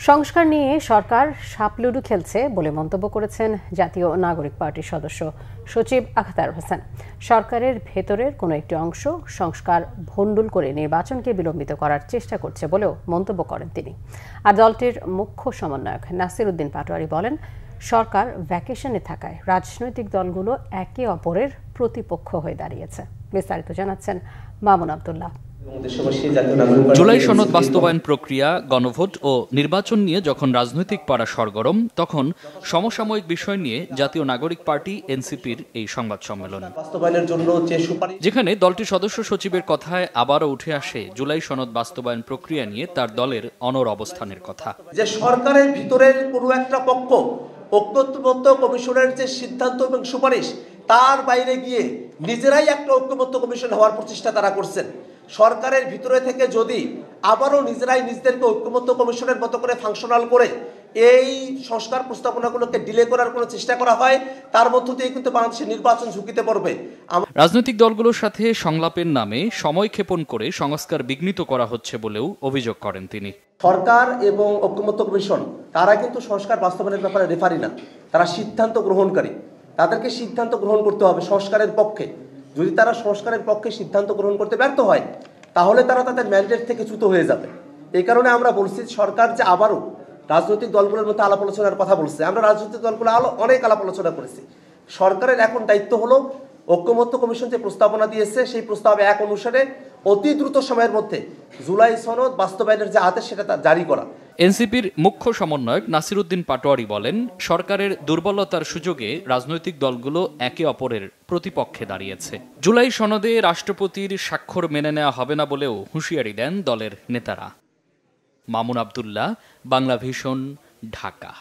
সংস্কার নিয়ে সরকার সাপলুডু খেলছে বলে মন্তব্য করেছেন জাতীয় নাগরিক পার্টির সদস্য সচিব আখতার হোসেন। সরকারের ভেতরের কোনো একটি অংশ সংস্কার ভণ্ডুল করে নির্বাচনকে বিলম্বিত করার চেষ্টা করছে বলেও মন্তব্য করেন তিনি। আর দলটির মুখ্য সমন্বয়ক নাসির উদ্দিন পাটোয়ারি বলেন, সরকার ভ্যাকেশনে থাকায় রাজনৈতিক দলগুলো একে অপরের প্রতিপক্ষ হয়ে দাঁড়িয়েছে। বিস্তারিত জানাচ্ছেন মামুন আব্দুল্লাহ। জুলাই সনদ বাস্তবায়ন প্রক্রিয়া, গণভোট ও নির্বাচন নিয়ে যখন রাজনৈতিক পাড়া সরগরম, তখন সমসাময়িক বিষয় নিয়ে জাতীয় নাগরিক পার্টি এনসিপির এই সংবাদ সম্মেলন, যেখানে দলটির সদস্য সচিবের কথায় আবারও উঠে আসে জুলাই সনদ বাস্তবায়ন প্রক্রিয়া নিয়ে তার দলের অনড় অবস্থানের কথা। যে সরকারের ভিতরের কোনো একটা পক্ষ ঐক্যমত্য কমিশনের যে সিদ্ধান্ত এবং সুপারিশ তার বাইরে গিয়ে নিজেরাই একটা ঐক্যমত্য কমিশন হওয়ার প্রচেষ্টা তারা করছেন। সরকারের ভিতরে থেকে যদি আবারও নিজেরাই নিজেদেরকে ঐক্যমত্য কমিশনের মতো করে ফাংশনাল করে এই সংস্কার প্রস্তাবনাগুলোকে ডিলে করার কোনো চেষ্টা করা হয়, তার মধ্য দিয়ে কিন্তু বাংলাদেশের নির্বাচন ঝুঁকিতে পড়বে। রাজনৈতিক দলগুলোর সাথে সংলাপের নামে সময় ক্ষেপণ করে সংস্কার বিঘ্নিত করা হচ্ছে বলেও অভিযোগ করেন তিনি। সরকার এবং ঐক্যমত্য কমিশন তারা কিন্তু সংস্কার বাস্তবায়নের ব্যাপারে রেফারি না, তারা সিদ্ধান্ত গ্রহণকারী। তাদেরকে সিদ্ধান্ত গ্রহণ করতে হবে সংস্কারের পক্ষে। যদি তারা সংস্কারের পক্ষে সিদ্ধান্ত গ্রহণ করতে ব্যর্থ হয়, তাহলে তারা তাদের ম্যান্ডেট থেকে চ্যুত হয়ে যাবে। এই কারণে আমরা বলছি, সরকার যে আবারও রাজনৈতিক দলগুলোর মধ্যে আলাপ আলোচনার কথা বলছে, আমরা রাজনৈতিক দলগুলো অনেক আলাপ আলোচনা করেছি। সরকারের এখন দায়িত্ব হলো ঐক্যমত্য কমিশন যে প্রস্তাবনা দিয়েছে সেই প্রস্তাবে এক অনুসারে অতি দ্রুত সময়ের মধ্যে জুলাই সনদ বাস্তবায়নের যে আদেশ সেটা জারি করা। এনসিপির মুখ্য সমন্বয়ক নাসির উদ্দিন পাটোয়ারি বলেন, সরকারের দুর্বলতার সুযোগে রাজনৈতিক দলগুলো একে অপরের প্রতিপক্ষে দাঁড়িয়েছে। জুলাই সনদে রাষ্ট্রপতির স্বাক্ষর মেনে নেওয়া হবে না বলেও হুঁশিয়ারি দেন দলের নেতারা। মামুন আব্দুল্লাহ, বাংলা ভিশন, ঢাকা।